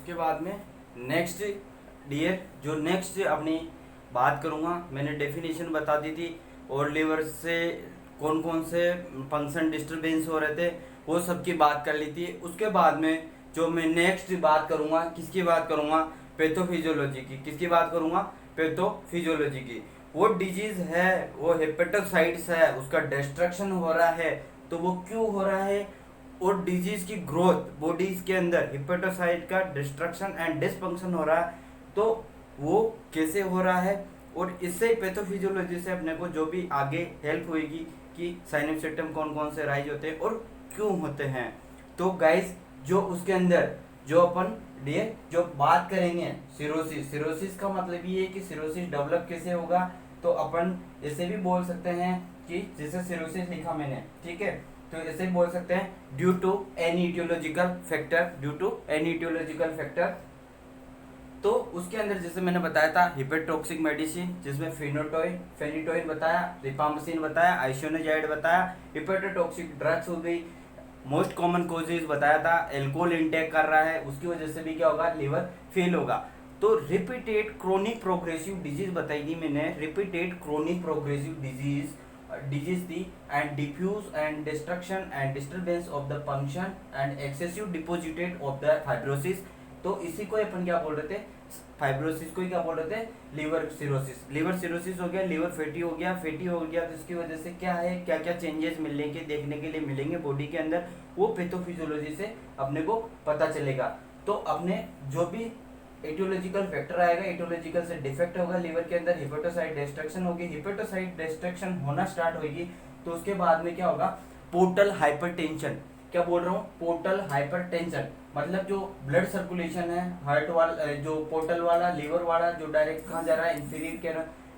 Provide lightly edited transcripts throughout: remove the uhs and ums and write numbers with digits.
उसके बाद में नेक्स्ट डियर जो नेक्स्ट अपनी बात करूँगा, मैंने डेफिनेशन बता दी थी और लीवर से कौन कौन से फंक्शन डिस्टरबेंस हो रहे थे वो सब की बात कर ली थी। उसके बाद में जो मैं नेक्स्ट बात करूँगा, किसकी बात करूँगा, पैथोफिजियोलॉजी की। किसकी बात करूँगा, पैथोफिजियोलॉजी की। वो डिजीज है, वो हेपेटोसाइट्स है, उसका डिस्ट्रक्शन हो रहा है, तो वो क्यों हो रहा है, और डिजीज की ग्रोथ बॉडीज के अंदर हिपेटोसाइट का डिस्ट्रक्शन एंड डिसफंक्शन हो रहा है, तो वो कैसे हो रहा है, और इससे पैथोफिजियोलॉजी से अपने को जो भी आगे हेल्प होगी कि साइनस सिस्टम कौन कौन से राइज होते हैं और क्यों होते हैं। तो गाइस जो उसके अंदर जो अपन डियर जो बात करेंगे सिरोसिस, सिरोसिस का मतलब ये है कि सिरोसिस डेवलप कैसे होगा, तो अपन ऐसे भी बोल सकते हैं कि जैसे सिरोसिस लिखा मैंने, ठीक है, तो ऐसे बोल सकते हैं due to any aetiological factor, due to any aetiological factor. तो उसके अंदर जैसे मैंने बताया था हिपेटोक्सिक मेडिसिन, जिसमें फिनोटोइन फेनिटोइन बताया, रिफाम्पिसिन बताया, आइसोनिजाइड बताया, हिपेटोटॉक्सिक ड्रग्स हो गई, मोस्ट कॉमन कोजेज बताया था, एल्कोहल इंटेक कर रहा है उसकी वजह से भी क्या होगा, लिवर फेल होगा। तो रिपीटेड क्रोनिक प्रोग्रेसिव डिजीज बताई थी मैंने, रिपीटेड क्रोनिक प्रोग्रेसिव डिजीज थी, and diffuse and destruction and disturbance of the function and excessive deposited of the fibrosis. तो इसी को अपन क्या बोल रहे थे, फाइब्रोसिस को ही क्या बोल रहे थे, लिवर सिरोसिस। लिवर सिरोसिस हो गया, लिवर फैटी हो गया, फैटी हो गया तो इसकी वजह से क्या है, क्या क्या चेंजेस मिलने के देखने के लिए मिलेंगे बॉडी के अंदर, वो पैथोफिजियोलॉजी से अपने को पता चलेगा। तो अपने जो भी एटियोलॉजिकल फैक्टर आएगा, एटियोलॉजिकल से डिफेक्ट होगा लिवर के अंदर, हिपेटोसाइट डिस्ट्रक्शन होगी, हिपेटोसाइट डिस्ट्रक्शन होना स्टार्ट होगी, तो उसके बाद में क्या होगा, पोर्टल हाइपरटेंशन। क्या बोल रहा हूँ, पोर्टल हाइपरटेंशन मतलब जो ब्लड सर्कुलेशन है हार्ट वाला, जो पोर्टल वाला लिवर वाला जो डायरेक्ट कहाँ जा रहा है,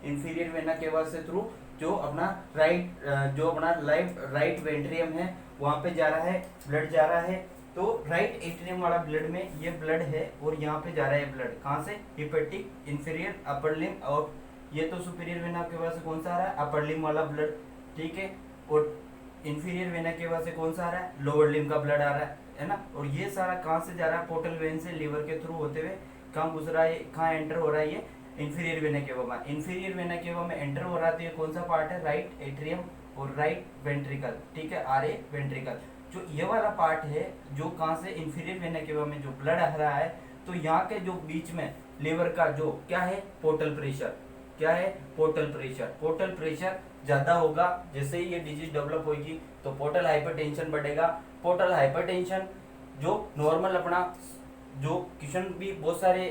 इंफीरियर वेना केवा से थ्रू जो अपना राइट वेंट्रियम है वहां पे जा रहा है, ब्लड जा रहा है। तो राइट एट्रियम वाला ब्लड में ये ब्लड है और यहाँ पे जा रहा है ब्लड कहाँ से, हिपेटिक इंफीरियर अपर लिम, और ये तो सुपीरियर वेना केवा से कौन सा आ रहा है, अपर लिम वाला ब्लड, ठीक है, और इंफीरियर वेना केवा से कौन सा आ रहा है, लोअर लिम का ब्लड आ रहा है ना। और ये सारा कहाँ से जा रहा है, पोर्टल वेन से लिवर के थ्रू होते हुए कहाँ घुस रहा है, कहाँ एंटर हो रहा है, ये इंफीरियर वेना केवा में। इंफीरियर वेना केवा में एंटर हो रहा है, तो ये कौन सा पार्ट है, राइट एट्रियम और राइट वेंट्रिकल, ठीक है, आर ए वेंट्रिकल। जो ये वाला पार्ट है जो कहाँ से, इंफीरियर वेना केवा में जो ब्लड आ रहा है, तो यहाँ के जो बीच में लिवर का जो क्या है, पोर्टल प्रेशर, क्या है, पोर्टल प्रेशर, पोर्टल प्रेशर ज्यादा होगा, जैसे ही ये डिजीज डेवलप होगी तो पोर्टल हाइपरटेंशन बढ़ेगा। पोर्टल हाइपरटेंशन जो नॉर्मल अपना जो क्वेश्चन भी बहुत सारे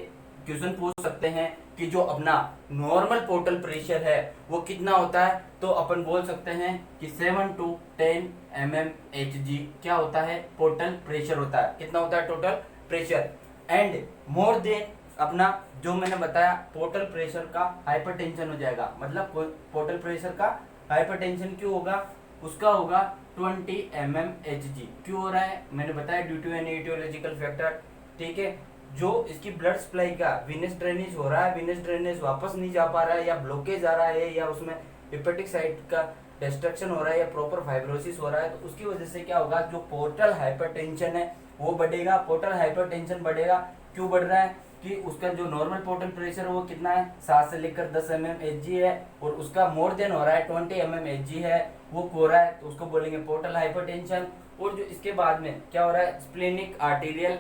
क्वेश्चन पूछ सकते हैं कि जो अपना नॉर्मल पोर्टल प्रेशर है वो कितना होता है, तो अपन बोल सकते हैं कि 7 to 10 mmHg क्या होता है, पोर्टल प्रेशर होता है। कितना होता है total pressure, and more than अपना जो मैंने बताया पोर्टल प्रेशर का हाइपरटेंशन हो जाएगा, मतलब पोर्टल प्रेशर का हाइपरटेंशन क्यों होगा, उसका होगा 20 mmHg। क्यों हो रहा है, मैंने बताया due to an aetiological factor, ठीक है। जो इसकी ब्लड सप्लाई का विनस ड्रेनेज हो रहा है, विनस ड्रेनेज वापस नहीं जा पा रहा है, या ब्लॉकेज आ रहा है, या उसमें हिपेटिक साइट का डिस्ट्रक्शन हो रहा है, या प्रॉपर फाइब्रोसिस हो रहा है, तो उसकी वजह से क्या होगा, जो पोर्टल हाइपरटेंशन है वो बढ़ेगा। पोर्टल हाइपरटेंशन बढ़ेगा, क्यों बढ़ रहा है कि उसका जो नॉर्मल पोर्टल प्रेशर वो कितना है, 7 से लेकर 10 mmHg है, और उसका मोर देन हो रहा है 20 mmHg है, वो हो रहा है, तो उसको बोलेंगे पोर्टल हाइपरटेंशन। और जो इसके बाद में क्या हो रहा है, स्प्लेनिक आर्टेरियल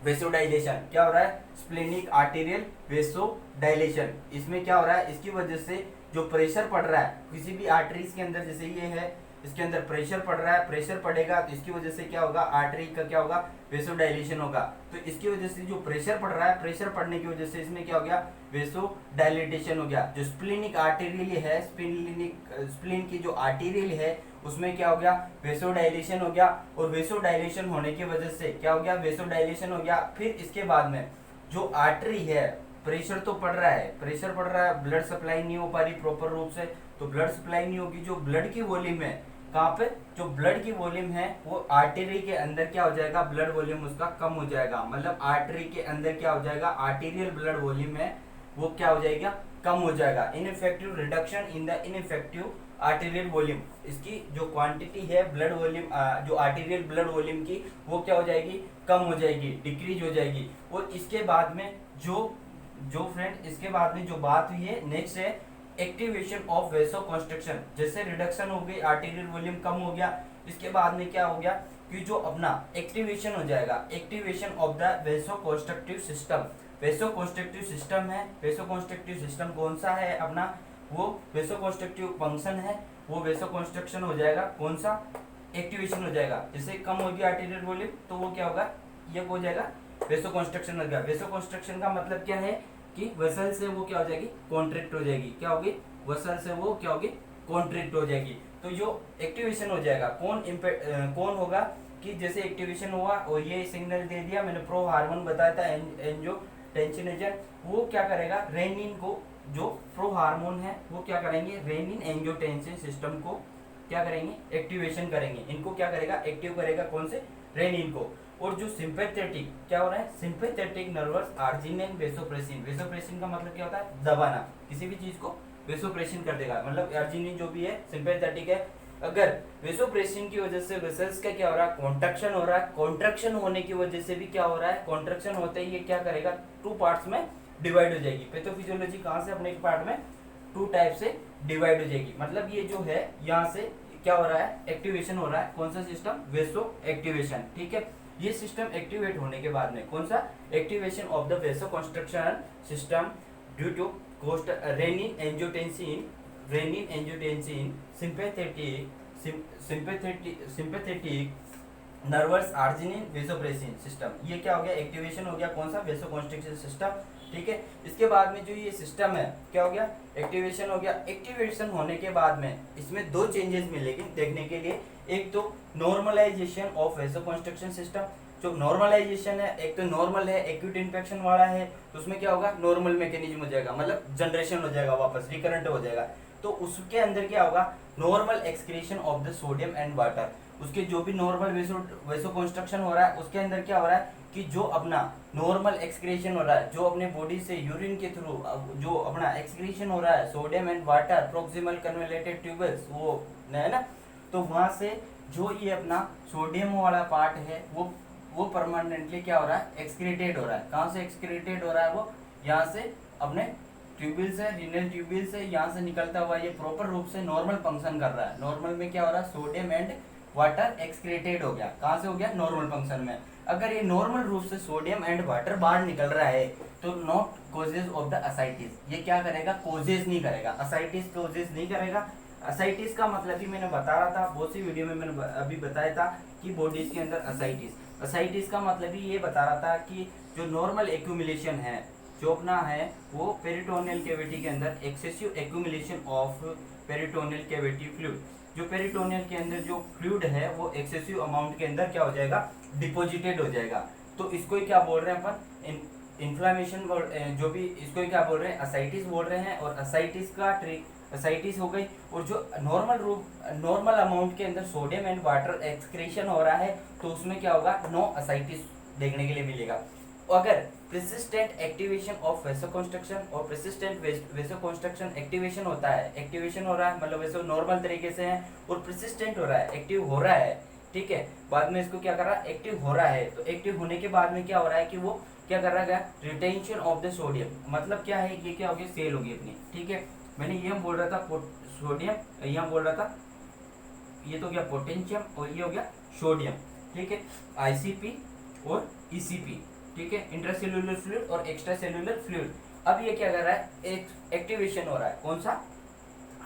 वेसोडाइलेशन, क्या हो रहा है, स्प्लेनिक आर्टेरियल वेसोडाइलेशन। इसमें क्या हो रहा है, इसकी वजह से जो प्रेशर पड़ रहा है किसी भी आर्टरीज के अंदर, जैसे ये है इसके अंदर प्रेशर पड़ रहा है, प्रेशर पड़ेगा तो इसकी वजह से क्या होगा, आर्टरी का क्या होगा, वेसोडाइलेशन होगा। तो इसकी वजह से जो प्रेशर पड़ रहा है, प्रेशर पड़ने की वजह से इसमें क्या हो गया, वेसोडाइलेटेशन हो गया। जो स्प्लेनिक आर्टेरियल है, स्प्लीन की जो आर्टेरियल है उसमें क्या हो गया, वेसोडाइलेशन हो गया, और वेसोडाइलेशन होने की वजह से क्या हो गया, वेसोडाइलेशन हो गया। फिर इसके बाद में जो आर्टरी है, प्रेशर तो पड़ रहा है, प्रेशर पड़ रहा है, ब्लड सप्लाई नहीं हो पा रही प्रॉपर रूप से, तो ब्लड सप्लाई नहीं होगी, जो ब्लड की वॉल्यूम है कहाँ पे, जो ब्लड की वॉल्यूम है वो आर्टरी के अंदर क्या हो जाएगा, ब्लड वॉल्यूम उसका कम हो जाएगा, मतलब आर्टरी के अंदर क्या हो जाएगा, आर्टीरियल ब्लड वॉल्यूम है वो क्या हो जाएगा, कम हो जाएगा। Ineffective reduction in the ineffective arterial volume, इसकी जो क्वांटिटी है ब्लड वॉल्यूम, जो आर्टीरियल ब्लड वॉल्यूम की, वो क्या हो जाएगी, कम हो जाएगी, डिक्रीज हो जाएगी। और इसके बाद में जो फ्रेंड इसके बाद में जो बात हुई है नेक्स्ट है एक्टिवेशन ऑफ वेसोकंस्ट्रिक्शन। जैसे रिडक्शन हो गई, आर्टीरियल वॉल्यूम कम हो गया, इसके बाद में क्या हो गया कि जो अपना एक्टिवेशन हो जाएगा, activation of the vasoconstrictive system. Vasoconstrictive system है, वेसोकंस्ट्रक्टिव सिस्टम कौन सा है अपना, वो वेसोकंस्ट्रक्टिव फंक्शन है, वो वेसोकंस्ट्रक्शन हो जाएगा कौन सा, एक्टिवेशन हो जाएगा। जैसे कम होगी आर्टीरियल वॉल्यूम तो वो क्या होगा, ये हो जाएगा वेसोकंस्ट्रक्शन हो गया। वेसोकंस्ट्रक्शन का मतलब क्या है कि वेसल से वो क्या हो जाएगी, कॉन्ट्रैक्ट हो जाएगी, क्या होगी, वेसल से वो क्या होगी, कॉन्ट्रैक्ट हो जाएगी। तो जो एक्टिवेशन हो जाएगा कौन होगा कि जैसे एक्टिवेशन हुआ और ये सिग्नल दे दिया मैंने, प्रो हार्मोन बताया था एंजियोटेंसिनोजन, वो क्या करेगा, रेनिन को, जो प्रो हार्मोन है वो क्या करेंगे, रेनिन एंजियोटेंसिन सिस्टम को क्या करेंगे, एक्टिवेशन करेंगे। इनको क्या करेगा, एक्टिव करेगा, कौन से, रेनिन को। और जो सिंपैथेटिक क्या हो रहा है, sympathetic nervous arginine vasopressin. Vasopressin का मतलब क्या होता है, दबाना, किसी भी चीज को वेसोप्रेसिन कर देगा, मतलब आर्जिनिन जो भी है सिंपैथेटिक है। अगर वेसोप्रेसिन की वजह से वेसल्स का क्या हो रहा है, कॉन्ट्रैक्शन हो रहा है, कॉन्ट्रैक्शन होने की वजह से भी क्या हो रहा है, कॉन्ट्रैक्शन होते ही ये क्या करेगा, टू पार्ट्स में डिवाइड हो जाएगी। पैथोफिजियोलॉजी कहाँ से, अपने एक पार्ट में टू टाइप से डिवाइड हो जाएगी। मतलब ये जो है यहाँ से क्या हो रहा है, एक्टिवेशन हो रहा है, कौन सा सिस्टम, वेसो एक्टिवेशन, ठीक है। ये सिस्टम एक्टिवेट होने के बाद में कौन सा, activation of the vasoconstriction system due to renin angiotensin sympathetic nervous arginine vasopressin system, ये क्या हो गया, एक्टिवेशन हो गया, कौन सा, वेसोकंस्ट्रिक्शन सिस्टम, ठीक है। इसके बाद में जो ये सिस्टम है क्या हो गया, एक्टिवेशन हो गया। एक्टिवेशन होने के बाद में इसमें दो चेंजेस मिलेंगे देखने के लिए, एक तो नॉर्मलाइजेशन ऑफ वेसोकंस्ट्रक्शन सिस्टम। जो नॉर्मलाइजेशन है, एक तो नॉर्मल है, एक्यूट इन्फेक्शन वाला है, तो उसमें क्या होगा, नॉर्मल मैकेनिज्म हो जाएगा, मतलब जनरेशन हो जाएगा, वापस रिकरेंट हो जाएगा। तो उसके अंदर क्या होगा, normal excretion of the sodium and water. उसके जो भी नॉर्मल वेसोकंस्ट्रक्शन हो रहा है उसके अंदर क्या हो रहा है कि जो अपना नॉर्मल एक्सक्रीशन हो रहा है, जो अपने बॉडी से यूरिन के थ्रू जो अपना एक्सक्रीशन हो रहा है, sodium and water proximal convoluted tubules, वो है ना, तो वहां से जो ये अपना सोडियम वाला पार्ट है वो परमानेंटली क्या हो रहा है, एक्सक्रीटेड हो रहा है। कहाँ से एक्सक्रीटेड हो रहा है, वो यहाँ से अपने ट्यूबिल से, रीनल ट्यूबिल से यहाँ से निकलता हुआ ये प्रॉपर रूप से नॉर्मल फंक्शन कर रहा है। नॉर्मल में क्या हो रहा है, सोडियम एंड वाटर एक्सक्रीटेड हो गया, कहाँ से हो गया, नॉर्मल फंक्शन में। अगर ये नॉर्मल रूप से सोडियम एंड वाटर बाहर निकल रहा है तो not causes of the ascites, ये क्या करेगा, कोजेज नहीं करेगा, असाइटिस कोजेज नहीं करेगा। असाइटिस का मतलब ही मैंने बता रहा था, बहुत सी वीडियो में मैंने अभी बताया था कि बॉडीज के अंदर असाइटिस का मतलब ही ये बता रहा था कि जो नॉर्मल एक्यूमुलेशन है, जो अपना है वो पेरिटोनियल कैविटी के अंदर excessive accumulation of peritoneal cavity fluid, जो पेरिटोनियल के अंदर जो फ्लूइड है वो एक्सेसिव अमाउंट के अंदर क्या हो जाएगा, डिपोजिटेड हो जाएगा। तो इसको ही क्या बोल रहे हैं अपन, इन्फ्लामेशन, जो भी इसको ही क्या बोल रहे हैं, असाइटिस बोल रहे हैं। और असाइटिस का असाइटिस हो गई। और जो नॉर्मल अमाउंट के अंदर सोडियम एंड वाटर एक्सक्रीशन हो रहा है तो उसमें क्या होगा, नो असाइटिस देखने के लिए मिलेगा। अगर प्रेसिस्टेंट एक्टिवेशन ऑफ वेसोकंस्ट्रक्शन और प्रेसिस्टेंट वेसोकंस्ट्रक्शन एक्टिवेशन होता है, एक्टिवेशन हो रहा है मतलब वैसे नॉर्मल तरीके से है, और प्रेसिस्टेंट हो रहा है, एक्टिव हो रहा है, ठीक है, बाद में इसको क्या कर रहा है, एक्टिव हो रहा है। तो एक्टिव होने के बाद में क्या हो रहा है कि वो क्या कर रहा है, रिटेंशन ऑफ द सोडियम, मतलब क्या है, ये क्या होगी, सेल होगी अपनी, ठीक है। मैंने ये बोल रहा था सोडियम, यहाँ बोल रहा था, ये तो गया पोटेंशियम और ये हो गया सोडियम, ठीक है, आईसीपी और ईसीपी, ठीक है, इंट्रासेल्युलर फ्लूइड और एक्स्ट्रा सेल्युलर फ्लूइड। अब ये क्या कर रहा है, एक एक्टिवेशन हो रहा है, कौन सा,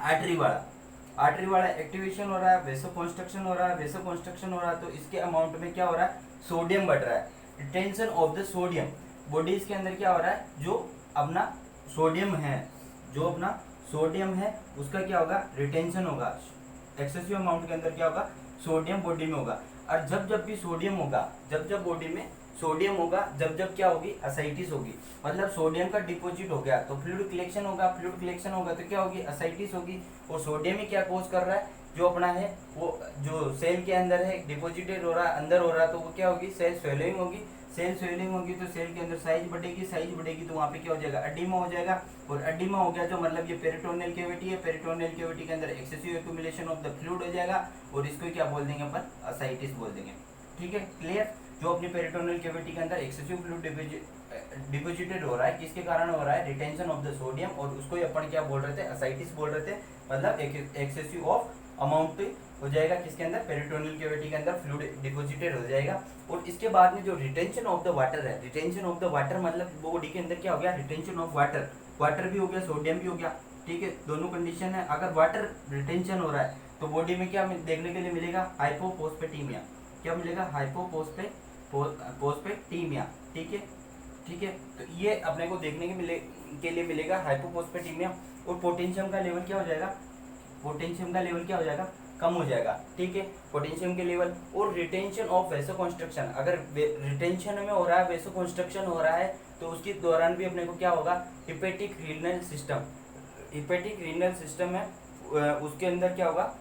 आर्टरी वाला एक्टिवेशन हो रहा है, वेसोकंस्ट्रक्शन हो रहा है, वेसोकंस्ट्रक्शन हो रहा है तो इसके अमाउंट में क्या हो रहा है, सोडियम बढ़ रहा है, retention of the sodium. Bodies के अंदर क्या हो रहा है, जो अपना सोडियम है उसका क्या होगा, रिटेंशन होगा, एक्सेसिव अमाउंट के अंदर क्या होगा, सोडियम बॉडी में होगा। और जब भी सोडियम होगा, जब बॉडी में सोडियम होगा, जब क्या होगी, असाइटिस होगी, मतलब सोडियम का डिपॉजिट हो गया तो फ्लूइड कलेक्शन होगा, तो क्या होगी, असाइटिस होगी। और सोडियम ही क्या कोज कर रहा है, जो अपना है वो जो सेल के अंदर है डिपॉजिटेड हो रहा है, अंदर हो रहा है, तो वो क्या होगी, सेल स्वेलिंग होगी, सेल स्वेलिंग होगी तो सेल के अंदर साइज बढ़ेगी तो वहाँ पे क्या हो जाएगा, एडिमा हो जाएगा। और एडिमा हो गया जो मतलब ये पेरिटोनियल कैविटी है, पेरिटोनियल कैविटी के अंदर excessive accumulation of the fluid हो जाएगा और इसको क्या बोल देंगे अपन, असाइटिस बोल देंगे। ठीक है, क्लियर। जो अपनी पेरिटोनियल कैविटी के अंदर एक्सेसिव फ्लूइड डिपोजिटेड हो रहा है, किसके कारण हो रहा है, रिटेंशन ऑफ द सोडियम, और उसको अपन क्या बोल रहे थे, असाइटिस बोल रहे थे। मतलब एक्सेसिव ऑफ अमाउंट हो जाएगा किसके अंदर, पेरिटोनियल कैविटी के अंदर फ्लूइड डिपोजिटेड हो जाएगा। और इसके बाद में जो रिटेंशन ऑफ द वाटर है, रिटेंशन ऑफ द वाटर मतलब बॉडी के अंदर क्या हो गया, रिटेंशन ऑफ वाटर, वाटर भी हो गया सोडियम भी हो गया। ठीक है, दोनों कंडीशन है। अगर वाटर रिटेंशन हो रहा है तो बॉडी में क्या देखने के लिए मिलेगा, हाइपोफॉस्फेटीमिया। क्या मिलेगा, हाइपोफॉस्फेटीमिया। ठीक है, ठीक है, तो ये अपने को देखने के लिए मिलेगा हाइपोफॉस्फेटीमिया। और पोटेशियम का लेवल क्या हो जाएगा, पोटेशियम का लेवल क्या हो जाएगा, कम हो जाएगा। ठीक है, पोटेशियम के लेवल। और रिटेंशन ऑफ वेसो कंस्ट्रक्शन, अगर रिटेंशन में हो रहा है, वेसो कंस्ट्रक्शन हो रहा है तो उसके दौरान भी अपने को क्या होगा, hepatic renal system, hepatic renal system है उसके अंदर क्या होगा,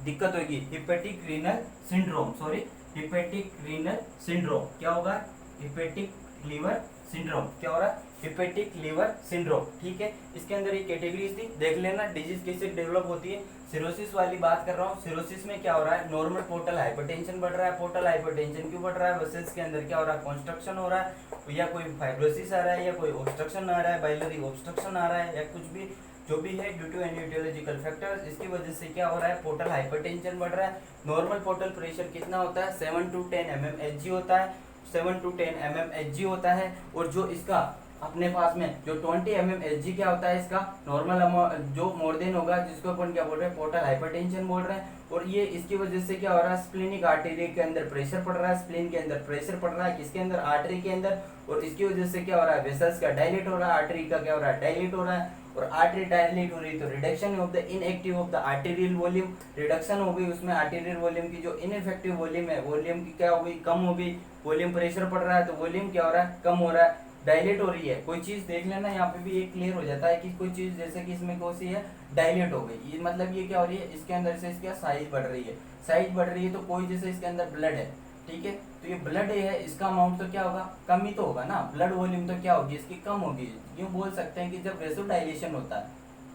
दिक्कत होगी, hepatic renal syndrome, sorry hepatic renal syndrome. क्या होगा, हिपेटिक लीवर सिंड्रोम। क्या हो रहा है, हिपेटिक लीवर सिंड्रोम। ठीक है, इसके अंदर एक कैटेगरीज थी, देख लेना डिजीज कैसे डेवलप होती है। सिरोसिस वाली बात कर रहा हूँ। सिरोसिस में क्या हो रहा है, नॉर्मल पोर्टल हाइपरटेंशन बढ़ रहा है। पोर्टल हाइपरटेंशन क्यों बढ़ रहा है, वेसल्स के अंदर क्या हो रहा है, कंस्ट्रक्शन हो रहा है, या कोई फाइब्रोसिस आ रहा है, या कोई ऑब्स्ट्रक्शन आ रहा है, बाइलरी ऑब्स्ट्रक्शन आ रहा है, या कुछ भी जो भी है due to any aetiological factors, इसकी वजह से क्या हो रहा है, पोर्टल हाइपरटेंशन बढ़ रहा है। नॉर्मल पोर्टल प्रेशर कितना होता है, 7 to 10 mmHg होता है, 7 to 10 mmHg होता है। और जो इसका अपने पास में जो 20 mmHg क्या होता है, इसका नॉर्मल जो मोर देन होगा, जिसको अपन क्या बोल रहे हैं, पोर्टल हाइपरटेंशन बोल रहे हैं। और ये इसकी वजह से क्या हो रहा है, स्प्लेनिक आर्टरी के अंदर प्रेशर पड़ रहा है, स्प्लेन के अंदर प्रेशर पड़ रहा है, किसके अंदर, आर्टरी के अंदर। और इसकी वजह से क्या हो रहा है, वेसल्स का डायलेट हो रहा है, आर्टरी का क्या हो रहा है, डायलेट हो रहा है। और आर्टरी डायलेट हो रही तो reduction of the inactive of the arterial volume, reduction हो गई उसमें आर्टेरियल वॉल्यूम की। जो इनइफेक्टिव वॉल्यूम है, वॉल्यूम की क्या हो गई, कम हो गई। वॉल्यूम प्रेशर पड़ रहा है तो वॉल्यूम क्या हो रहा है, कम हो रहा है, डायलेट हो रही है। कोई चीज देख लेना, यहाँ पे भी एक क्लियर हो जाता है कि कोई चीज जैसे कि इसमें कौन सी है, डायलेट हो गई, ये मतलब ये क्या हो रही है, इसके अंदर से इसका साइज बढ़ रही है, साइज बढ़ रही है। तो कोई जैसे इसके अंदर ब्लड है, ठीक है, तो ये ब्लड है, इसका अमाउंट तो क्या होगा, कम ही तो होगा ना, ब्लड वॉल्यूम तो क्या होगी, इसकी कम होगी। यूँ बोल सकते हैं कि जब वेसोडाइलेशन होता है,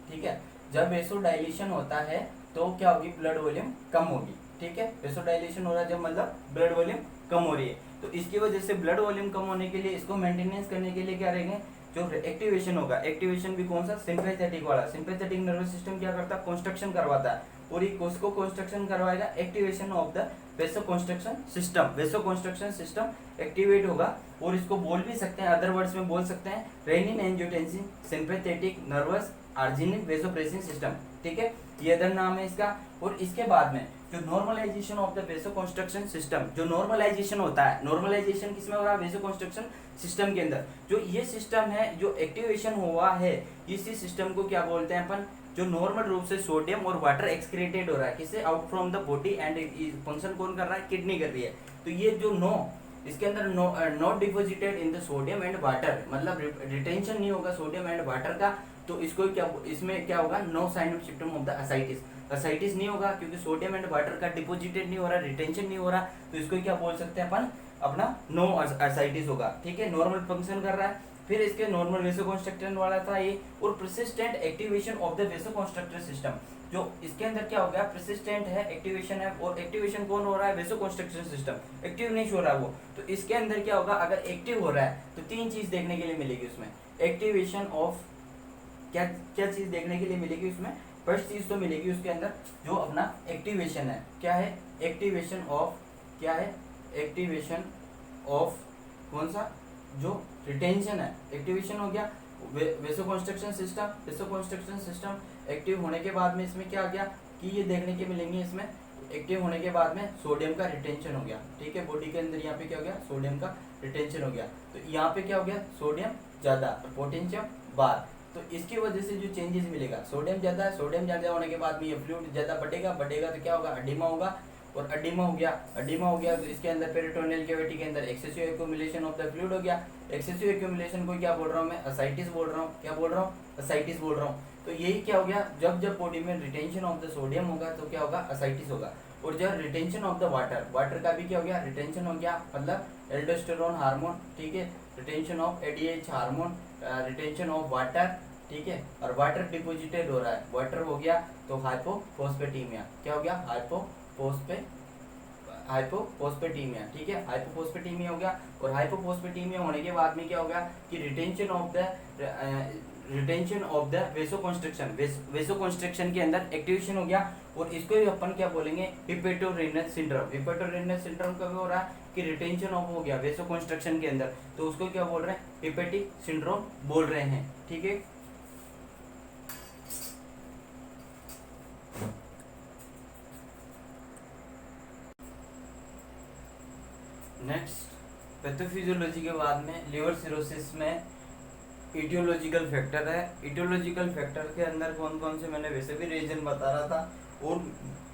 ठीक है, जब वेसोडाइलेशन होता है तो क्या होगी, ब्लड वॉल्यूम कम होगी। ठीक है, वेसोडाइलेशन हो रहा है जब मतलब ब्लड वॉल्यूम कम हो रही है। तो इसकी वजह से ब्लड वॉल्यूम कम होने के लिए, इसको मेंटेनेंस करने के लिए क्या रहेंगे, जो एक्टिवेशन होगा, एक्टिवेशन भी कौन सा, सिंपैथेटिक वाला। सिंपैथेटिक नर्वस सिस्टम क्या करता है, कंस्ट्रक्शन करवाता है, और ये उसको कंस्ट्रक्शन करवाएगा, activation of the vasoconstriction system. वेसो construction system activate होगा। और इसको बोल भी सकते हैं, अदर वर्ड्स में बोल सकते हैं, renin angiotensin sympathetic nervous arginine vasopressin system. ठीक है, ये अदर नाम है इसका। और इसके बाद में जो normalisation of the vasoconstriction system, जो नॉर्मलाइजेशन होता है, नॉर्मलाइजेशन किसमें हो रहा है, वेसो कंस्ट्रक्शन सिस्टम के अंदर। जो ये सिस्टम है, जो एक्टिवेशन हुआ है, इसी सिस्टम को क्या बोलते हैं अपन, जो नॉर्मल रूप से सोडियम और वाटर एक्सक्रीटेड हो रहा है, किसे, out from the body, and function कौन कर रहा है, किडनी कर रही है। तो ये जो इसके अंदर not deposited in the sodium and water, मतलब रिटेंशन नहीं होगा सोडियम एंड वाटर का, तो इसको क्या, इसमें क्या होगा, no sign of symptom of the ascites, ascites नहीं होगा, क्योंकि सोडियम एंड वाटर का डिपोजिटेड नहीं हो रहा, रिटेंशन नहीं हो रहा। तो इसको क्या बोल सकते हैं अपन, अपना नो असाइटिस होगा। ठीक है, नॉर्मल फंक्शन कर रहा है। फिर इसके नॉर्मल वेसोकंस्ट्रक्टर वाला था ये। और प्रेसिस्टेंट एक्टिवेशन ऑफ द वेसोकंस्ट्रक्टर सिस्टम, जो इसके अंदर क्या हो गया, प्रेसिस्टेंट है, एक्टिवेशन है। और एक्टिवेशन कौन हो रहा है, वेसोकंस्ट्रक्शन सिस्टम, एक्टिव नहीं हो रहा वो। तो इसके अंदर क्या होगा, अगर एक्टिव हो रहा है तो तीन चीज देखने के लिए मिलेगी उसमें, एक्टिवेशन ऑफ, क्या क्या चीज देखने के लिए मिलेगी उसमें, फर्स्ट चीज तो मिलेगी उसके अंदर जो अपना एक्टिवेशन है, क्या है, एक्टिवेशन ऑफ, क्या है, एक्टिवेशन ऑफ कौन सा, जो रिटेंशन है, एक्टिवेशन हो गया। वेसोकंस्ट्रक्शन सिस्टम, वेसोकंस्ट्रक्शन सिस्टम एक्टिव होने के बाद में इसमें क्या आ गया कि ये देखने के मिलेंगे इसमें, एक्टिव होने के बाद में सोडियम का रिटेंशन हो गया। ठीक है, बॉडी के अंदर यहाँ पे क्या हो गया, सोडियम का रिटेंशन हो गया। तो यहाँ पे क्या हो गया, सोडियम ज्यादा, पोटेशियम बार। तो इसकी वजह से जो चेंजेस मिलेगा, सोडियम ज्यादा है, सोडियम ज्यादा होने के बाद में ये फ्लूइड ज्यादा बढ़ेगा, बढ़ेगा तो क्या होगा, एडिमा होगा। और एडिमा हो गया, एडिमा हो गया तो इसके अंदर पेरिटोनियल कैविटी के अंदर excessive accumulation of the fluid हो गया। एक्सेसिव एक्यूमुलेशन को क्या बोल रहा हूँ मैं, असाइटिस बोल रहा हूँ। क्या बोल रहा हूँ, असाइटिस बोल रहा हूँ। तो यही क्या हो गया, जब जब बॉडी में रिटेंशन ऑफ द सोडियम होगा तो क्या होगा, असाइटिस होगा। और जो retention of the water, water का भी क्या हो गया, रिटेंशन हो गया, मतलब एल्डोस्टेरोन हार्मोन, ठीक है, retention of ADH hormone, retention of water, ठीक है, और वाटर डिपोजिटेड हो रहा है, वाटर हो गया तो हाइपोफॉस्फेटीमिया, क्या हो गया, हाइपोफॉस्फेटीमिया, ठीक है, हाइपोफॉस्फेटीमिया हो गया। और हाइपोफॉस्फेटीमिया होने के बाद में क्या होगा कि रिटेंशन ऑफ द वेसोकंस्ट्रक्शन के अंदर एक्टिवेशन हो गया। और इसको भी अपन क्या बोलेंगे, हिपेटोरेनस सिंड्रोम। हिपेटोरेनस सिंड्रोम कब हो रहा है कि रिटेंशन ऑफ हो गया वेसोकंस्ट्रक्शन के अंदर, तो उसको क्या बोल रहे हैं, हिपेटिक सिंड्रोम बोल रहे हैं, ठीक है। नेक्स्ट पैथोफिजियोलॉजी के बाद में लिवर सिरोसिस में इटियोलॉजिकल फैक्टर है। इटियोलॉजिकल फैक्टर के अंदर कौन कौन से, मैंने वैसे भी रीजन बता रहा था, और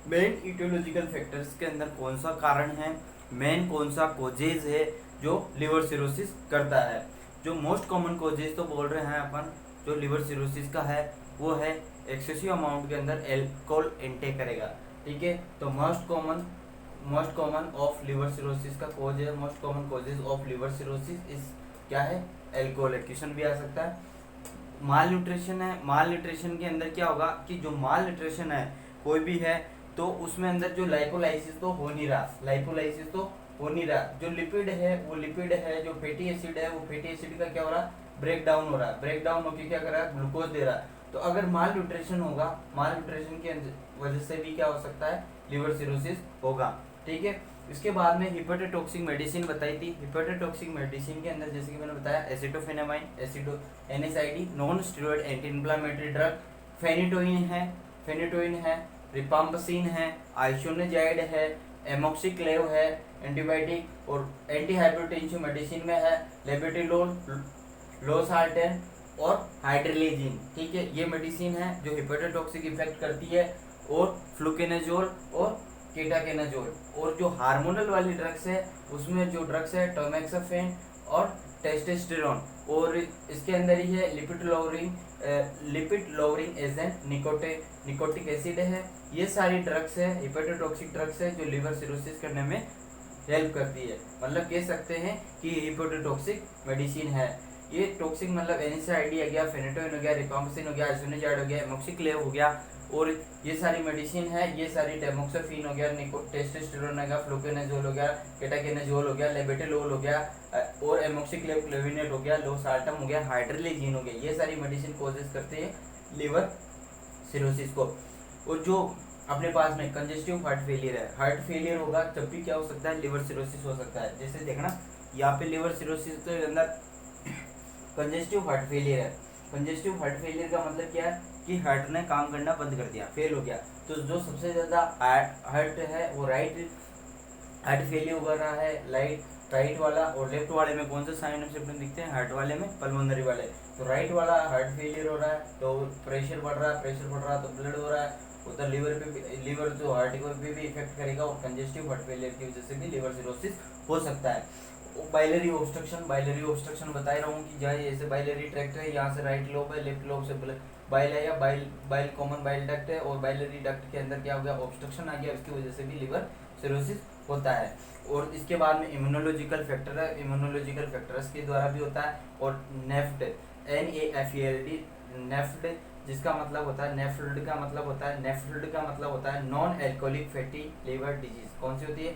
मेन इटियोलॉजिकल फैक्टर्स के अंदर कौन सा कारण है, मेन कौन सा कोजेज है जो लिवर सिरोसिस करता है। जो मोस्ट कॉमन कोजेज तो बोल रहे हैं अपन, जो लिवर सिरोसिस का है वो है एक्सेसिव अमाउंट के अंदर एल्कोहल इंटेक करेगा, ठीक है। तो most common of liver cirrhosis का कोज है, most common causes of liver cirrhosis इस क्या है, एल्कोहल। क्वेश्चन भी आ सकता है। माल न्यूट्रिशन है, माल न्यूट्रिशन के अंदर क्या होगा कि जो माल न्यूट्रिशन है कोई भी है तो उसमें अंदर जो लाइपोलाइसिस तो हो नहीं रहा, लाइपोलाइसिस तो हो नहीं रहा, जो लिपिड है वो लिपिड है, जो फैटी एसिड है वो फैटी एसिड का क्या हो रहा, ब्रेक डाउन हो रहा, ब्रेक डाउन होकर क्या कर रहा है, ग्लूकोज दे रहा है। तो अगर माल न्यूट्रिशन होगा, माल न्यूट्रिशन की वजह से भी क्या हो सकता है, लिवर सिरोसिस होगा, ठीक है। इसके बाद में हिपेटोटॉक्सिक मेडिसिन बताई थी। हिपेटोटॉक्सिक मेडिसिन के अंदर जैसे कि मैंने बताया acetaminophen, NSAID, non steroid anti inflammatory drug, phenytoin है, रिपाम्पसिन है, आइसोनिजाइड है, एमोक्सिक्लेव है, एंटीबायोटिक। और एंटी हाइपरटेंसिव मेडिसिन में है लेबेटिलोल, लोसार्टेन और हाइड्रोलिजिन, ठीक है। ये मेडिसिन है जो हिपेटोटॉक्सिक इफेक्ट करती है, और फ्लुकेनाजोल और केटाकेनाजोल। और जो हार्मोनल वाली ड्रग्स है उसमें जो ड्रग्स है टोमेक्साफेन और टेस्टोस्टेरोन, और इसके अंदर ही है lipid lowering agent nicotinic acid है। ये सारी ड्रग्स है, हिपेटोटॉक्सिक ड्रग्स है जो लिवर सिरोसिस करने में हेल्प करती है, मतलब कह सकते हैं कि हिपेटोटॉक्सिक मेडिसिन है। ये टॉक्सिक मतलब एनएसआईडी हो गया, फेनिटोइन हो गया, रिपाम्पसिन हो गया, आइसोनिजाइड हो गया, एमोक्सिक्लेव हो गया, और ये सारी मेडिसिन है, ये सारी डेमोक्साफिन हो गया, टेस्टोस्टेरोन हो गया, फ्लुकेनाजोल हो गया, केटाकेनाजोल हो गया, लेबेटिलोल हो गया, और एमोक्सिक्लेव क्लेविनेट हो गया, लोसार्टम हो गया, हाइड्रोलिजिन हो गया। ये सारी मेडिसिन कोजेस करते हैं लिवर सिरोसिस को। और जो अपने पास में कंजेस्टिव हार्ट फेलियर है, हार्ट फेलियर होगा तब भी क्या हो सकता है, लिवर सिरोसिस हो सकता है। जैसे देखना यहाँ पे लिवर सिरोसिस के अंदर कंजेस्टिव हार्ट फेलियर है। कंजेस्टिव हार्ट फेलियर का मतलब क्या है कि हार्ट ने काम करना बंद कर दिया, फेल हो गया। तो जो सबसे ज़्यादा हार्ट है वो राइट हार्ट फेलियर हो रहा है, राइट वाला, और लेफ्ट वाले में कौन सा साइन ऑफ सिम्टम दिखते हैं, हार्ट वाले में पल्मोनरी वाले। तो राइट वाला हार्ट फेलियर हो रहा है तो प्रेशर बढ़ रहा है तो ब्लड हो रहा है, उधर लीवर जो हार्ट पे भी इफेक्ट करेगा, और कंजेस्टिव हार्ट फेलियर की वजह से भी लिवर सिरोसिस हो सकता है। बाइलरी ऑब्स्ट्रक्शन बता रहा हूँ कि जहाँ जैसे बाइलरी ट्रैक्ट है, यहाँ से राइट लोब है, लेफ्ट लोब से बाइल है, या बाइल कॉमन बाइल डक्ट है, और बाइलरी डक्ट के अंदर क्या हो गया, ऑब्स्ट्रक्शन आ गया, उसकी वजह से भी लिवर सिरोसिस होता है। और इसके बाद में इम्यूनोलॉजिकल फैक्टर है, इम्यूनोलॉजिकल फैक्टर्स के द्वारा भी होता है। और नेफ्ट, NAFLD, नेफ्ट जिसका मतलब होता है, नेफ्ल्ड का मतलब होता है non alcoholic fatty liver disease. कौन सी होती है,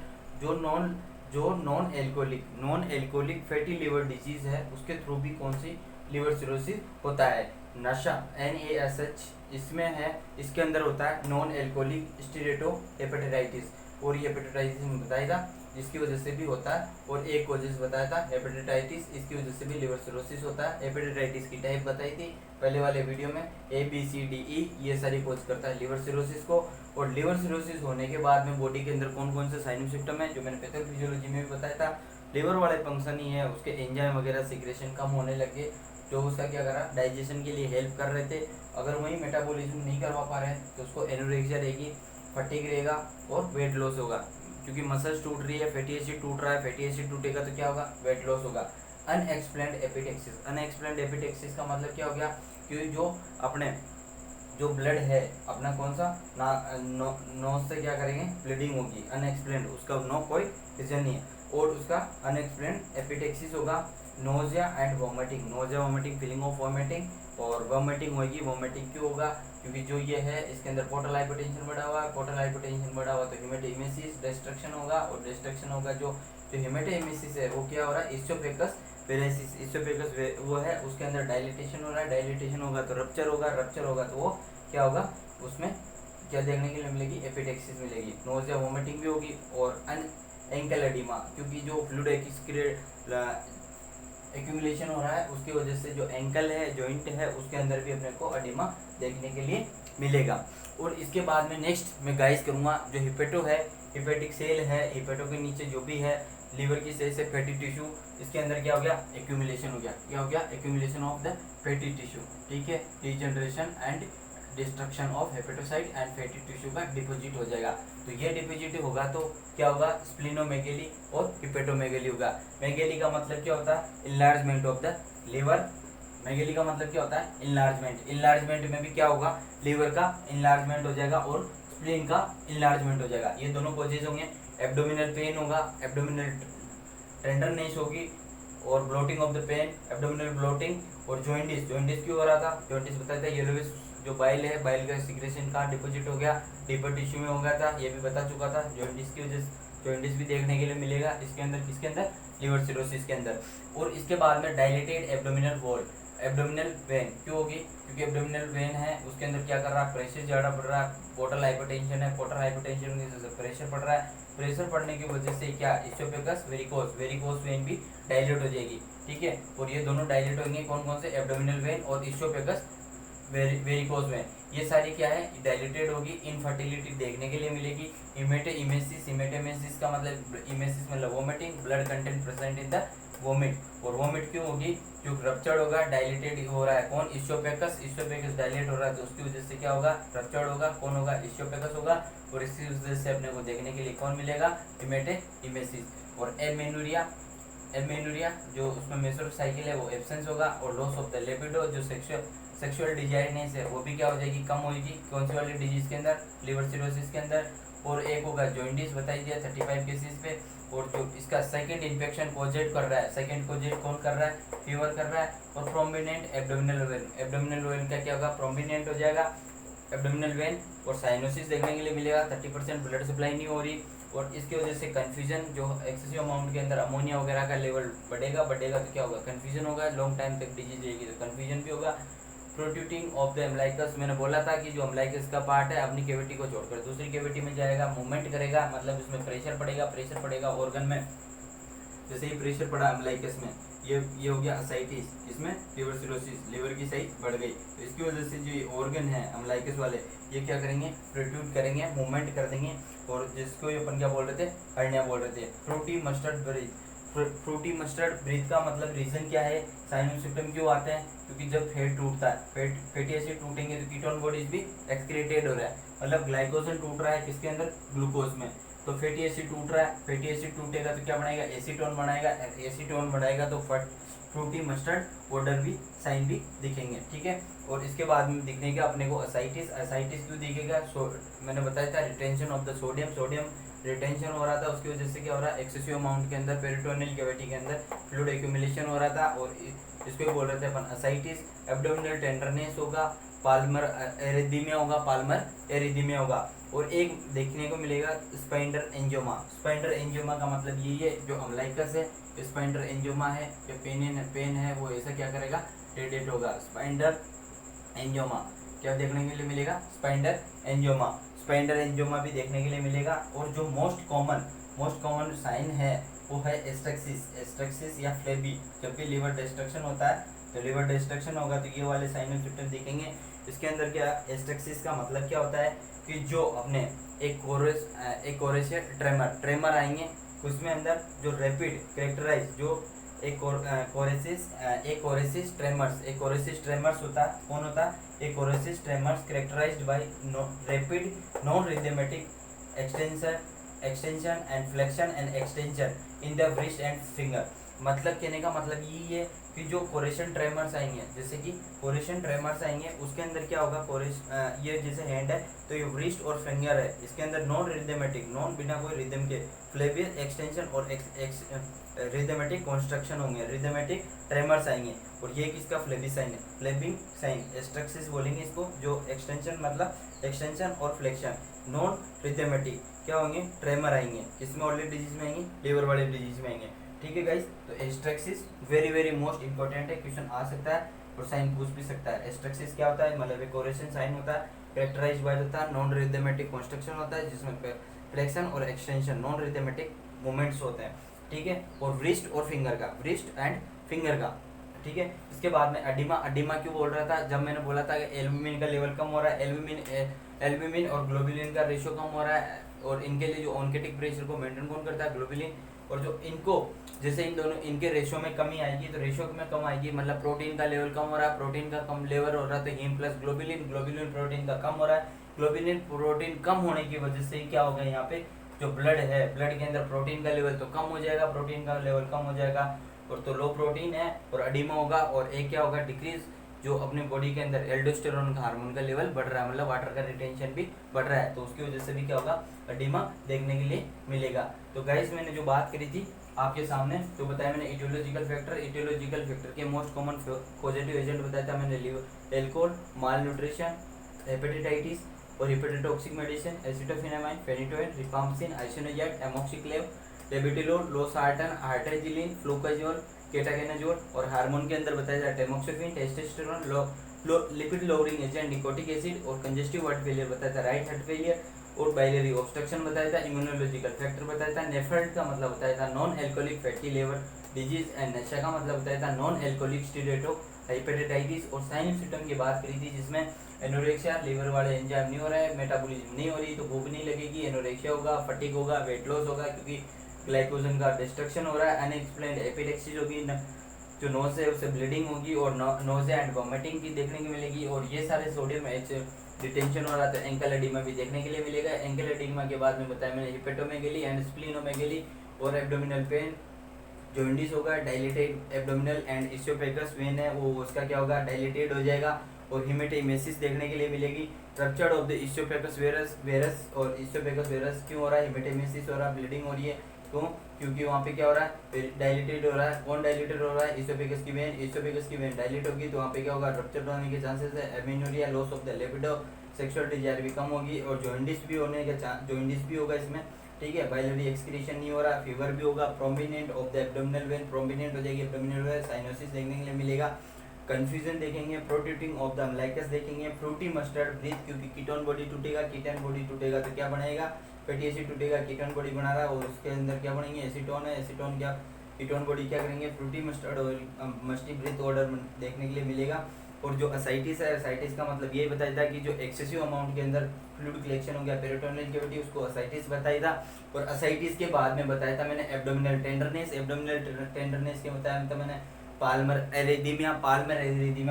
जो non alcoholic fatty liver disease है, उसके थ्रू भी कौन सी लिवर सिरोसिस होता है। नशा, NaSH इसमें है, इसके अंदर होता है नॉन एल्कोहलिक स्टीरेटो हेपेटाइटिस, और ये हेपेटाइटिस में बताएगा जिसकी वजह से भी होता है। और एक वजह बताया था हेपेटाइटिस, इसकी वजह से भी लिवर सिरोसिस होता है। हेपेटाइटिस की टाइप बताई थी पहले वाले वीडियो में, ABCDE, ये सारी कोज करता है लिवर सिरोसिस को। और लिवर सिरोसिस होने के बाद में बॉडी के अंदर कौन कौन से साइन सिम्टम है, जो मैंने पैथोफिजियोलॉजी में भी बताया था। लिवर वाले फंक्शन ही है, उसके एंजाइम वगैरह सिक्रेशन कम होने लगे, जो उसका क्या करा, डाइजेशन के लिए हेल्प कर रहे थे। अगर वही मेटाबॉलिज्म नहीं करवा पा रहे हैं तो उसको एनोरेक्सिया रहेगी, फटीग रहेगा, और वेट लॉस होगा, क्योंकि मसल्स टूट रही है, फैटी एसिड टूट रहा है, फैटी एसिड टूटेगा तो क्या होगा, वेट लॉस होगा। अनएक्सप्लेन्ड एपिटेक्सिस का मतलब क्या हो गया कि जो अपने जो ब्लड है अपना कौन सा ना नोज से क्या करेंगे, ब्लीडिंग होगी अनएक्सप्लेन्ड, उसका नो कोई रीजन नहीं है, और उसका अनएक्सप्लेन्ड एपिटेक्सिस होगा, nausea and vomiting, nausea vomiting, feeling of vomiting, और वोमिटिंग होगी। वोमिटिंग क्यों होगा, क्योंकि जो ये है इसके अंदर पोर्टल हाइपरटेंशन बढ़ा हुआ है, पोर्टल हाइपरटेंशन बढ़ा हुआ तो हेमेटोइमेसिस डिस्ट्रक्शन होगा, और डिस्ट्रक्शन होगा जो हेमेटोइमेसिस है वो क्या हो रहा है, इस्टोपेकस पेरेसिस, इस्टोपेकस वो है उसके अंदर डायलिटेशन हो रहा है, डायलिटेशन होगा तो रप्चर होगा, रप्चर होगा तो वो क्या होगा, उसमें क्या देखने के लिए मिलेगी, एपिटेक्सिस मिलेगी, नोजिया वोमिटिंग भी होगी, और एंकल एडिमा, क्योंकि जो फ्लूइड एक्यूमुलेशन हो रहा है उसकी वजह से जो एंकल है, जॉइंट है, उसके अंदर भी अपने को एडिमा देखने के लिए मिलेगा। और इसके बाद में नेक्स्ट मैं गाइस करूँगा जो हिपेटो है, हिपेटिक सेल है, हिपेटो के नीचे जो भी है लीवर की सेल से फैटी टिश्यू, इसके अंदर क्या हो गया, एक्यूमुलेशन हो गया, क्या हो गया, accumulation of the fatty tissue, ठीक है, degeneration and destruction of hepatocyte and fatty tissue का डिपोजिट हो जाएगा। तो ये डिपोजिट होगा तो क्या होगा, स्प्लिनोमेगेली और हिपेटोमेगेली होगा। मेगेली का मतलब क्या होता है, इनलार्जमेंट ऑफ द लिवर, मेगेली का मतलब क्या होता है, इनलार्जमेंट, इनलार्जमेंट में भी क्या होगा, लीवर का इनलार्जमेंट हो जाएगा और स्प्लीन का इनलार्जमेंट हो जाएगा, ये दोनों कोजेज होंगे। एब्डोमिनल पेन होगा, एब्डोमिनल टेंडरनेस होगी, और bloating of the pain, abdominal bloating, और जॉइंटिस, जॉइंटिस क्यों हो रहा था, जॉइंटिस बताया था येलोविश जो बाइल है, बाइल का सिक्रेशन का डिपोजिट हो गया, डीपर टिश्यू में हो गया था, ये भी बता चुका था। जॉइंटिस की वजह से जॉइंटिस भी देखने के लिए मिलेगा इसके अंदर, किसके अंदर, लिवर सिरोसिस के अंदर। और इसके बाद में dilated abdominal wall, abdominal when क्यों होगी, क्योंकि एब्डोमिनल वेन है उसके अंदर क्या कर रहा है, प्रेशर ज़्यादा बढ़ रहा है, पोर्टल हाइपरटेंशन है, पोर्टल हाइपरटेंशन की वजह से प्रेशर बढ़ रहा है, प्रेशर पड़ने की वजह से क्या, इस्टोपेकस वेरिकोस, वेरिकोस वेन भी डायलेट हो जाएगी, ठीक है। और ये दोनों डायलेट होंगे कौन कौन से, एब्डोमिनल वेन और इस्टोपेकस वेरिकोस वेन, ये सारी क्या है, डायलेटेड होगी, इनफर्टिलिटी देखने के लिए मिलेगी। इमेटेमेसिस, इमेटेमेसिस का मतलब इमेसिस मतलब vomiting, blood content present in the vomit, और वोमिट क्यों होगी, जो रप्चर्ड होगा, डायलेटेड हो रहा है कौन, इस्टोपेकस, इस्टोपेकस डायलेट हो रहा है तो उसकी वजह से क्या होगा, रप्चर्ड होगा, कौन होगा, इस्टोपेकस होगा, और इसकी वजह से अपने को देखने के लिए कौन मिलेगा, इमेटेमेसिस। और एमेनुरिया, एमेनुरिया जो उसमें मेसोर साइकिल है वो एब्सेंस होगा, और लॉस ऑफ द लिबिडो जो सेक्सुअल डिजायरनेस है वो भी क्या हो जाएगी, कम होगी, कौन सी वाली डिजीज के अंदर, लिवर सिरोसिस के अंदर। और एक होगा जॉइंटिस, बताई दिया 35 केसेस पे, और जो इसका सेकंड इन्फेक्शन कोजेट कर रहा है, सेकंड कोजेट कौन कर रहा है, फीवर कर रहा है, और prominent abdominal when, abdominal when का क्या होगा, प्रोमिनेंट हो जाएगा एब्डोमिनल वेन, और साइनोसिस देखने के लिए मिलेगा, 30% ब्लड सप्लाई नहीं हो रही, और इसकी वजह से कन्फ्यूजन, जो एक्सेसिव अमाउंट के अंदर अमोनिया वगैरह का लेवल बढ़ेगा तो क्या होगा, कन्फ्यूजन होगा, लॉन्ग टाइम तक डिजीज रहेगी तो कन्फ्यूजन भी होगा। प्रोट्रूडिंग ऑफ द एम्बलाइकस, मैंने बोला था कि जो एम्बलाइकस का पार्ट है अपनी कैविटी को छोड़कर दूसरी कैविटी में जाएगा, मूवमेंट करेगा, मतलब इसमें प्रेशर पड़ेगा ऑर्गन में, जैसे ही प्रेशर पड़ा एम्बलाइकस में, ये हो गया असाइटिस, इसमें लिवर सिरोसिस, लिवर की साइज बढ़ गई, तो इसकी वजह से जो ऑर्गन है एम्बलाइकस वाले ये क्या करेंगे, प्रोट्रूड करेंगे, मूवमेंट कर देंगे, और जिसको अपन क्या बोल रहे थे, हर्निया बोल रहे थे। Fruity mustard breath, fruity mustard breath का मतलब रीजन क्या है, साइनस सिम्टम क्यों आते हैं, क्योंकि जब फैट टूटता है, फैटी एसिड टूटेंगे तो कीटोन बॉडीज भी एक्सक्रीटेड हो रहा है, मतलब ग्लाइकोजन टूट रहा है किसके अंदर, ग्लूकोज में, तो फैटी एसिड टूट रहा है, फैटी एसिड टूटेगा तो क्या बनाएगा, एसीटोन बनाएगा, एसीटोन बढ़ाएगा तो फ्रूटी मस्टर्ड ऑर्डर भी, साइन भी दिखेंगे, ठीक है। और इसके बाद में दिखने का अपने को असाइटिस, असाइटिस क्यों दिखेगा, मैंने बताया था retention of the sodium, sodium retention हो रहा था, उसकी वजह से क्या हो रहा है, एक्सेसिव अमाउंट के अंदर पेरिटोनियल कैविटी के अंदर फ्लूइड एक्यूमुलेशन हो रहा था, और इसको बोल रहे थे अपन असाइटिस। एब्डोमिनल टेंडरनेस होगा, पाल्मर एरिथीमिया होगा, पाल्मर एरिथीमिया होगा, और एक देखने को मिलेगा स्पाइंडर एंजियोमा, स्पाइंडर एंजियोमा का मतलब यही है, जो अम्लाइकस है स्पाइंडर एंजियोमा है, जो पेन है वो ऐसा क्या करेगा, रेडिएट होगा, स्पाइंडर एंजियोमा क्या देखने के लिए मिलेगा, स्पाइंडर एंजियोमा, स्पाइंडर एंजियोमा भी देखने के लिए मिलेगा। और जो मोस्ट कॉमन साइन है वो है एस्ट्रेक्सिस या फ्लेबी, जब भी लिवर डिस्ट्रक्शन होता है तो लिवर डिस्ट्रक्शन होगा तो ये वाले साइन और सिम्टम दिखेंगे। इसके अंदर क्या, एस्ट्रेक्सिस का मतलब क्या होता है कि जो अपने एक कोरेस ट्रेमर आएंगे, उसमें अंदर जो रैपिड कैरेक्टराइज जो एक कोरेसिस ट्रेमर्स होता है, कौन होता है, एक कोरेसिस tremors characterized by rapid non rhythmic extension and flexion and extension in the wrist and finger. मतलब कहने का मतलब यही है कि जो कोरेशन ट्रेमर्स आएंगे, जैसे कि कोरेशन ट्रेमर्स आएंगे उसके अंदर क्या होगा, ये जैसे हैंड है तो ये व्रिस्ट और फिंगर है, इसके अंदर नॉन रिदमेटिक, नॉन बिना कोई रिदम के फ्लेबियल एक्सटेंशन और रिदमेटिक कॉन्स्ट्रक्शन होंगे, रिदमेटिक ट्रेमर्स आएंगे। और ये किसका फ्लेबी साइन है, फ्लेबिंग साइन एस्ट्रक्सिस बोलेंगे इसको, जो एक्सटेंशन मतलब एक्सटेंशन और फ्लेक्शन, नॉन रिदमेटिक क्या होंगे, ट्रेमर आएंगे, किसमें ऑर्डिनरी डिजीज में आएंगे, लीवर वाले डिजीज में आएंगे। ठीक है गाइस, तो एस्ट्रक्सिस वेरी वेरी मोस्ट इंपॉर्टेंट है, क्वेश्चन आ सकता है और साइन पूछ भी सकता है। एस्ट्रक्सिस क्या होता है, मतलब एक कोरेशन साइन होता है, कैरेक्टराइज्ड बाय होता है नॉन रिदमेटिक कंस्ट्रक्शन होता है जिसमें फ्लेक्शन और एक्सटेंशन नॉन रिदमेटिक मूवमेंट्स होते हैं। ठीक है, और व्रिस्ट और फिंगर का, व्रिस्ट एंड फिंगर का। ठीक है, इसके बाद में एडिमा, एडिमा क्यों बोल रहा था, जब मैंने बोला था कि एल्बुमिन का लेवल कम हो रहा है, एल्बुमिन और ग्लोबुलिन का रेशियो कम हो रहा है, और इनके लिए जो ऑनकेटिक प्रेशर को मेंटेन कौन करता है, ग्लोबुलिन, और जो इनको जैसे इन दोनों इनके रेशियो में कमी आएगी तो रेशियो में कम आएगी, मतलब प्रोटीन का लेवल कम हो रहा है, प्रोटीन का कम लेवल हो रहा है तो haem plus globulin, globulin protein का कम हो रहा है, ग्लोबुलिन प्रोटीन कम होने की वजह से क्या होगा, यहाँ पे जो ब्लड है, ब्लड के अंदर प्रोटीन का लेवल तो कम हो जाएगा, प्रोटीन का लेवल कम हो जाएगा, और तो लो प्रोटीन है और एडिमा होगा। और एक क्या होगा, डिक्रीज जो अपने बॉडी के अंदर एल्डोस्टेरोन का हार्मोन का लेवल बढ़ रहा है, मतलब वाटर का रिटेंशन भी बढ़ रहा है, तो उसकी वजह से भी क्या होगा, एडिमा देखने के लिए मिलेगा। तो गाइस मैंने जो बात करी थी आपके सामने, जो बताया मैंने इटियोलॉजिकल फैक्टर, इटियोलॉजिकल फैक्टर के मोस्ट कॉमन पॉजिटिव एजेंट बताया था मैंने, एल्कोहल, माल न्यूट्रिशन, हेपेटाइटिस और hepatotoxic medicine, acetaminophen, phenytoin, rifampicin, isoniazid, amoxiclav, labetalol, losartan, hydralazine, fluconazole, ketoconazole, और हार्मोन के अंदर बताया जाता है tamoxifen, testosterone, lipid lowering agent, nicotinic acid, और कंजेस्टिव हार्ट फेलियर बताया था, राइट हार्ट फेलियर, और बाइलरी ऑब्स्ट्रक्शन बताया था, इम्यूनोलॉजिकल फैक्टर बताया था, नेफ्रेट का मतलब बताया था non alcoholic fatty liver disease, and नशा का मतलब बताया था नॉन एल्कोहलिक स्टीरेटो हेपेटाइटिस, और साइन सिम्टम की बात करी थी जिसमें एनोरेक्सिया, लीवर वाले एंजाइम नहीं हो रहा है, मेटाबॉलिज्म नहीं हो रही तो भूख नहीं लगेगी, एनोरेक्सिया होगा, फटीग होगा, वेट लॉस होगा क्योंकि ग्लाइकोजन का डिस्ट्रक्शन हो रहा है, अनएक्सप्लेन्ड एपिलेक्सिस होगी, जो नोज है उससे ब्लीडिंग होगी, और नोज़िया एंड वॉमिटिंग की देखने को मिलेगी, और ये सारे सोडियम डिटेंशन हो रहा था, एंकल एडिमा भी देखने के लिए मिलेगा। एंकल एडिमा के बाद में बताया मैंने हिपेटोमेगेली एंड स्प्लीनोमेगेली, और एब्डोमिनल पेन, जॉइंडिस होगा, डायलेटेड एब्डोमिनल एंड इस्योफेगस वेन है वो उसका क्या होगा, डायलेटेड हो जाएगा, और हेमेटेमेसिस देखने के लिए मिलेगी, रप्चर ऑफ द इस्योफेगस वेरस, और इस्योफेगस वेरस क्यों हो रहा है, हेमेटेमेसिस हो रहा है, ब्लीडिंग हो रही है, क्यों, क्योंकि वहाँ पे क्या हो रहा है, डायलेटेड हो रहा है, कौन डायलेटेड हो रहा है, इस्योफेगस की वेन डायलेट होगी तो वहाँ पे क्या होगा, रप्चर होने के चांसेस है, amenorrhoea, loss of the libido, sexual desire भी कम होगी, और जॉइंडिस भी होने का जॉइंडिस भी होगा इसमें। ठीक है, बाइलरी एक्सक्रीशन नहीं हो रहा, फीवर भी होगा, prominent of the abdominal when, prominent हो जाएगी एब्डोमिनल वेन, साइनोसिस देखने के लिए मिलेगा, कंफ्यूजन देखेंगे, प्रोट्रूडिंग ऑफ द अम्लाइकस देखेंगे, फ्रूटी मस्टर्ड ब्रीथ, क्योंकि कीटोन बॉडी टूटेगा, कीटोन बॉडी टूटेगा तो क्या बनेगा, फैटी एसिड टूटेगा, कीटोन बॉडी बना रहा है, और उसके अंदर क्या बनेंगे, एसीटोन है, एसीटोन क्या, कीटोन बॉडी क्या करेंगे, fruity mustard oil, musty breath order देखने के लिए मिलेगा। और जो असाइटिस है, असाइटिस का मतलब ये बताया था कि जो एक्सेसिव अमाउंट के अंदर फ्लूइड कलेक्शन हो गया, पेरिटोनियल कैविटी, उसको असाइटिस बताया था। और असाइटिस के बाद में बताया था मैंने एब्डोमिनल टेंडरनेस, एब्डोमिनल टेंडरनेस के बताया था मैंने पाल्मर एरिथीमिया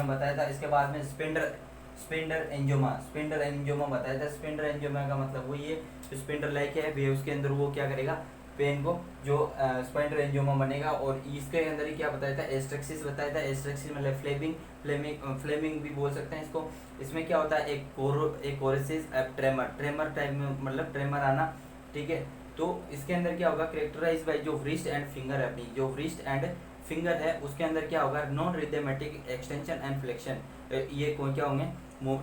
बताया था। इसके बाद में स्पिंडर एंजियोमा बताया था। स्पिंडर एंजियोमा का मतलब वही है, स्पिंडर लाइक है वे, उसके अंदर वो क्या करेगा, पेन को जो स्पाइनल एंजियोमा बनेगा। और इसके अंदर ही क्या बताया था, एस्ट्रेक्सिस बताया था। एस्ट्रेक्सिस मतलब फ्लेमिंग भी बोल सकते हैं इसको। इसमें क्या होता है, एक कोरेसिस ट्रेमर टाइप में, मतलब ट्रेमर आना। ठीक है, तो इसके अंदर क्या होगा, कैरेक्टराइज बाय जो व्रिस्ट एंड फिंगर है, अपनी जो व्रिस्ट एंड फिंगर है उसके अंदर क्या होगा, non arithmetic extension and flexion, ये कौन क्या होंगे,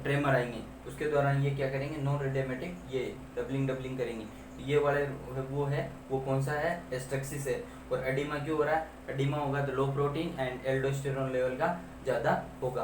ट्रेमर आएंगे। उसके दौरान ये क्या करेंगे, नॉन रिथमेटिक ये डबलिंग करेंगे। ये वाले वो है, वो कौन सा है, एस्ट्रेक्सिस है। और एडिमा क्यों हो रहा है, एडिमा होगा तो लो प्रोटीन एंड एल्डोस्टेरोन लेवल का ज़्यादा होगा।